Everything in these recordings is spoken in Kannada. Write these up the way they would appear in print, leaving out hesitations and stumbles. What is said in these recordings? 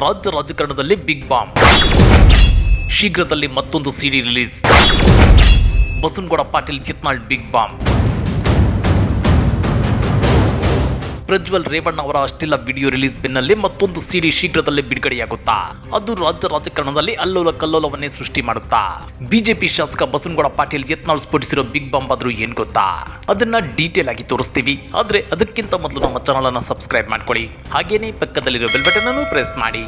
ರಾಜ್ಯ ರಾಜಕಾರಣದಲ್ಲಿ ಬಿಗ್ ಬಾಂಬ್. ಶೀಘ್ರದಲ್ಲಿ ಮತ್ತೊಂದು CD release. Basanagouda Patil Yatnal big bomb. Prajwal Revanna ಅವರ ಅಷ್ಟಿಲ್ಲ ವಿಡಿಯೋ ರಿಲೀಸ್ ಬೆನ್ನಲ್ಲೇ ಮತ್ತೊಂದು ಸಿಡಿ ಶೀಘ್ರದಲ್ಲೇ ಬಿಡುಗಡೆಯಾಗುತ್ತಾ ಅದು ರಾಜ್ಯ ರಾಜಕಾರಣದಲ್ಲಿ ಅಲ್ಲೋಲ ಕಲ್ಲೋಲವನ್ನೇ ಸೃಷ್ಟಿ ಮಾಡುತ್ತಾ. ಬಿಜೆಪಿ ಶಾಸಕ ಬಸನಗೌಡ ಪಾಟೀಲ್ ಯತ್ನಾಳ್ ಸ್ಫೋಟಿಸಿರೋ ಬಿಗ್ ಬಾಂಬ್ ಆದ್ರೂ ಏನ್ ಗೊತ್ತಾ? ಅದನ್ನ ಡೀಟೇಲ್ ಆಗಿ ತೋರಿಸ್ತೀವಿ. ಆದ್ರೆ ಅದಕ್ಕಿಂತ ಮೊದಲು ನಮ್ಮ ಚಾನಲ್ ಅನ್ನ ಸಬ್ಸ್ಕ್ರೈಬ್ ಮಾಡ್ಕೊಳ್ಳಿ. ಹಾಗೇನೇ ಪಕ್ಕದಲ್ಲಿರೋ ಬೆಲ್ ಬಟನ್ ಅನ್ನು ಪ್ರೆಸ್ ಮಾಡಿ.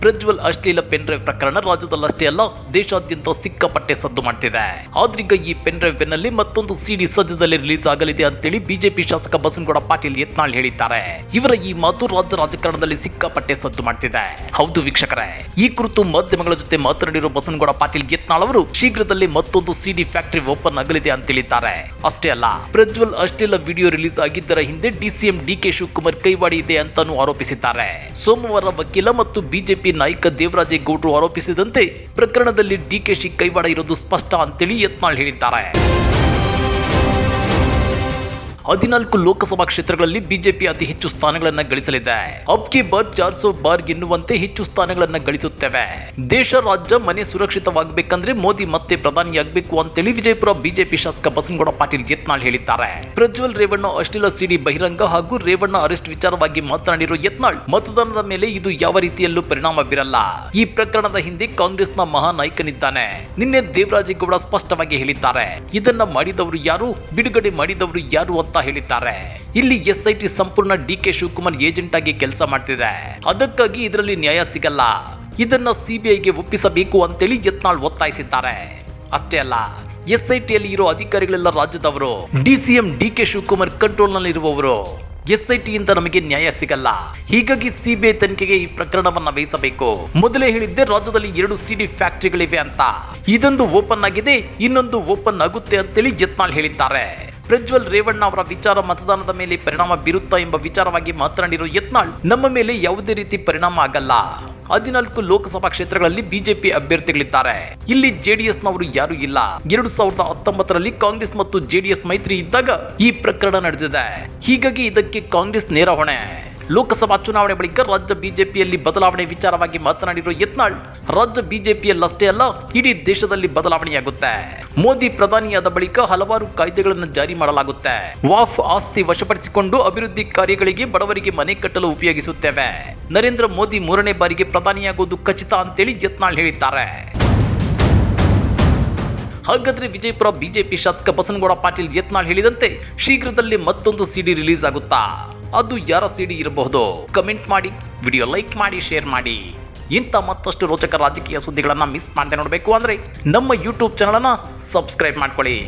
ಪ್ರಜ್ವಲ್ ಅಶ್ಲೀಲ ಪೆನ್ ಡ್ರೈವ್ ಪ್ರಕರಣ ರಾಜ್ಯದಲ್ಲಷ್ಟೇ ಅಲ್ಲ ದೇಶಾದ್ಯಂತ ಸಿಕ್ಕಾಪಟ್ಟೆ ಸದ್ದು ಮಾಡ್ತಿದೆ. ಆದ್ರೀಗ ಈ ಪೆನ್ ಡ್ರೈವ್ ಬೆನ್ನಲ್ಲಿ ಮತ್ತೊಂದು ಸಿಡಿ ಸದ್ಯದಲ್ಲೇ ರಿಲೀಸ್ ಆಗಲಿದೆ ಅಂತೇಳಿ ಬಿಜೆಪಿ ಶಾಸಕ ಬಸನಗೌಡ ಪಾಟೀಲ್ ಯತ್ನಾಳ್ ಹೇಳಿದ್ದಾರೆ. ಇವರ ಈ ಮಾತು ರಾಜ್ಯ ರಾಜಕಾರಣದಲ್ಲಿ ಸಿಕ್ಕಾಪಟ್ಟೆ ಸದ್ದು ಮಾಡ್ತಿದೆ. ಹೌದು ವೀಕ್ಷಕರೇ, ಈ ಕುರಿತು ಮಾಧ್ಯಮಗಳ ಜೊತೆ ಮಾತನಾಡಿರೋ ಬಸನಗೌಡ ಪಾಟೀಲ್ ಯತ್ನಾಳ್ ಅವರು ಶೀಘ್ರದಲ್ಲೇ ಮತ್ತೊಂದು ಸಿಡಿ ಫ್ಯಾಕ್ಟರಿ ಓಪನ್ ಆಗಲಿದೆ ಅಂತ ಹೇಳಿದ್ದಾರೆ. ಅಷ್ಟೇ ಅಲ್ಲ, ಪ್ರಜ್ವಲ್ ಅಶ್ಲೀಲ ವಿಡಿಯೋ ರಿಲೀಸ್ ಆಗಿದ್ದರ ಹಿಂದೆ ಡಿಸಿಎಂ ಡಿಕೆ ಶಿವಕುಮಾರ್ ಕೈವಾಡಿ ಇದೆ ಅಂತಾನೂ ಆರೋಪಿಸಿದ್ದಾರೆ. ಸೋಮವಾರ ವಕೀಲ ಮತ್ತು ಬಿಜೆಪಿ ನಾಯಕ ದೇವರಾಜೇಗೌಡರು ಆರೋಪಿಸಿದಂತೆ ಪ್ರಕರಣದಲ್ಲಿ ಡಿಕೆಶಿ ಕೈವಾಡ ಇರೋದು ಸ್ಪಷ್ಟ ಅಂತೇಳಿ ಯತ್ನಾಳ್ ಹೇಳಿದ್ದಾರೆ. 14 ಲೋಕಸಭಾ ಕ್ಷೇತ್ರಗಳಲ್ಲಿ ಬಿಜೆಪಿ ಅತಿ ಹೆಚ್ಚು ಸ್ಥಾನಗಳನ್ನು ಗಳಿಸಲಿದೆ. ಅಬ್ ಕಿ ಬಾರ್ 400 ಬಾರ್ ಎನ್ನುವಂತೆ ಹೆಚ್ಚು ಸ್ಥಾನಗಳನ್ನು ಗಳಿಸುತ್ತೇವೆ. ದೇಶ ರಾಜ್ಯ ಮನೆ ಸುರಕ್ಷಿತವಾಗಬೇಕಂದ್ರೆ ಮೋದಿ ಮತ್ತೆ ಪ್ರಧಾನಿಯಾಗಬೇಕು ಅಂತೇಳಿ ವಿಜಯಪುರ ಬಿಜೆಪಿ ಶಾಸಕ ಬಸನಗೌಡ ಪಾಟೀಲ್ ಯತ್ನಾಳ್ ಹೇಳಿದ್ದಾರೆ. ಪ್ರಜ್ವಲ್ ರೇವಣ್ಣ ಅಶ್ಲೀಲ ಸಿಡಿ ಬಹಿರಂಗ ಹಾಗೂ ರೇವಣ್ಣ ಅರೆಸ್ಟ್ ವಿಚಾರವಾಗಿ ಮಾತನಾಡಿರೋ ಯತ್ನಾಳ್, ಮತದಾನದ ಮೇಲೆ ಇದು ಯಾವ ರೀತಿಯಲ್ಲೂ ಪರಿಣಾಮ ಬೀರಲ್ಲ. ಈ ಪ್ರಕರಣದ ಹಿಂದೆ ಕಾಂಗ್ರೆಸ್ನ ಮಹಾ ನಾಯಕನಿದ್ದಾನೆ. ನಿನ್ನೆ ದೇವರಾಜೇಗೌಡ ಸ್ಪಷ್ಟವಾಗಿ ಹೇಳಿದ್ದಾರೆ. ಇದನ್ನ ಮಾಡಿದವರು ಯಾರು, ಬಿಡುಗಡೆ ಮಾಡಿದವರು ಯಾರು ಅಂತ ಹೇಳಿದ್ದಾರೆ. ಇಲ್ಲಿ ಎಸ್ಐಟಿ ಸಂಪೂರ್ಣ ಡಿಕೆ ಶಿವಕುಮಾರ್ ಏಜೆಂಟ್ ಆಗಿ ಕೆಲಸ ಮಾಡ್ತಿದೆ. ಅದಕ್ಕಾಗಿ ಇದರಲ್ಲಿ ನ್ಯಾಯ ಸಿಗಲ್ಲ. ಇದನ್ನ ಸಿಬಿಐಗೆ ಒಪ್ಪಿಸಬೇಕು ಅಂತೇಳಿ ಯತ್ನಾಳ್ ಒತ್ತಾಯಿಸಿದ್ದಾರೆ. ಅಷ್ಟೇ ಅಲ್ಲ, ಎಸ್ಐಟಿಯಲ್ಲಿ ಇರೋ ಅಧಿಕಾರಿಗಳೆಲ್ಲ ರಾಜ್ಯದವರು. ಡಿಸಿಎಂ ಡಿಕೆ ಶಿವಕುಮಾರ್ ಕಂಟ್ರೋಲ್ ನಲ್ಲಿ ಇರುವವರು. ಎಸ್ಐಟಿಯಿಂದ ನಮಗೆ ನ್ಯಾಯ ಸಿಗಲ್ಲ. ಹೀಗಾಗಿ ಸಿಬಿಐ ತನಿಖೆಗೆ ಈ ಪ್ರಕರಣವನ್ನ ವಹಿಸಬೇಕು. ಮೊದಲೇ ಹೇಳಿದ್ದೆ ರಾಜ್ಯದಲ್ಲಿ 2 ಸಿಡಿ ಫ್ಯಾಕ್ಟರಿಗಳಿವೆ ಅಂತ. ಇದೊಂದು ಓಪನ್ ಆಗಿದೆ, ಇನ್ನೊಂದು ಓಪನ್ ಆಗುತ್ತೆ ಅಂತೇಳಿ ಯತ್ನಾಳ್ ಹೇಳಿದ್ದಾರೆ. ಪ್ರಜ್ವಲ್ ರೇವಣ್ಣ ಅವರ ವಿಚಾರ ಮತದಾನದ ಮೇಲೆ ಪರಿಣಾಮ ಬೀರುತ್ತಾ ಎಂಬ ವಿಚಾರವಾಗಿ ಮಾತನಾಡಿರೋ ಯತ್ನಾಳ್, ನಮ್ಮ ಮೇಲೆ ಯಾವುದೇ ರೀತಿ ಪರಿಣಾಮ ಆಗಲ್ಲ. 14 ಲೋಕಸಭಾ ಕ್ಷೇತ್ರಗಳಲ್ಲಿ ಬಿಜೆಪಿ ಅಭ್ಯರ್ಥಿಗಳಿದ್ದಾರೆ. ಇಲ್ಲಿ ಜೆಡಿಎಸ್ನವರು ಯಾರು ಇಲ್ಲ. 2019ರಲ್ಲಿ ಕಾಂಗ್ರೆಸ್ ಮತ್ತು ಜೆಡಿಎಸ್ ಮೈತ್ರಿ ಇದ್ದಾಗ ಈ ಪ್ರಕರಣ ನಡೆದಿದೆ. ಹೀಗಾಗಿ ಇದಕ್ಕೆ ಕಾಂಗ್ರೆಸ್ ನೇರ ಹೊಣೆ. ಲೋಕಸಭಾ ಚುನಾವಣೆ ಬಳಿಕ ರಾಜ್ಯ ಬಿಜೆಪಿಯಲ್ಲಿ ಬದಲಾವಣೆ ವಿಚಾರವಾಗಿ ಮಾತನಾಡಿರೋ ಯತ್ನಾಳ್, ರಾಜ್ಯ ಬಿಜೆಪಿಯಲ್ಲಷ್ಟೇ ಅಲ್ಲ ಇಡೀ ದೇಶದಲ್ಲಿ ಬದಲಾವಣೆಯಾಗುತ್ತೆ. ಮೋದಿ ಪ್ರಧಾನಿಯಾದ ಬಳಿಕ ಹಲವಾರು ಕಾಯ್ದೆಗಳನ್ನು ಜಾರಿ ಮಾಡಲಾಗುತ್ತೆ. ವಾಫ್ ಆಸ್ತಿ ವಶಪಡಿಸಿಕೊಂಡು ಅಭಿವೃದ್ಧಿ ಕಾರ್ಯಗಳಿಗೆ ಬಡವರಿಗೆ ಮನೆ ಕಟ್ಟಲು ಉಪಯೋಗಿಸುತ್ತೇವೆ. ನರೇಂದ್ರ ಮೋದಿ 3ನೇ ಬಾರಿಗೆ ಪ್ರಧಾನಿಯಾಗುವುದು ಖಚಿತ ಅಂತೇಳಿ ಯತ್ನಾಳ್ ಹೇಳಿದ್ದಾರೆ. ಹಾಗಾದ್ರೆ ವಿಜಯಪುರ ಬಿಜೆಪಿ ಶಾಸಕ ಬಸನಗೌಡ ಪಾಟೀಲ್ ಯತ್ನಾಳ್ ಹೇಳಿದಂತೆ ಶೀಘ್ರದಲ್ಲಿ ಮತ್ತೊಂದು ಸಿಡಿ ರಿಲೀಸ್ ಆಗುತ್ತಾ? ಅದು ಯಾರ ಸಿಡಿ ಇರಬಹುದು? ಕಮೆಂಟ್ ಮಾಡಿ, ವಿಡಿಯೋ ಲೈಕ್ ಮಾಡಿ, ಶೇರ್ ಮಾಡಿ. ಇಂಥ ಮತ್ತಷ್ಟು ರೋಚಕ ರಾಜಕೀಯ ಸುದ್ದಿಗಳನ್ನು ಮಿಸ್ ಮಾಡದೆ ನೋಡಬೇಕು ಅಂದ್ರೆ ನಮ್ಮ ಯೂಟ್ಯೂಬ್ ಚಾನಲ್ ಅನ್ನು ಸಬ್ಸ್ಕ್ರೈಬ್ ಮಾಡ್ಕೊಳ್ಳಿ.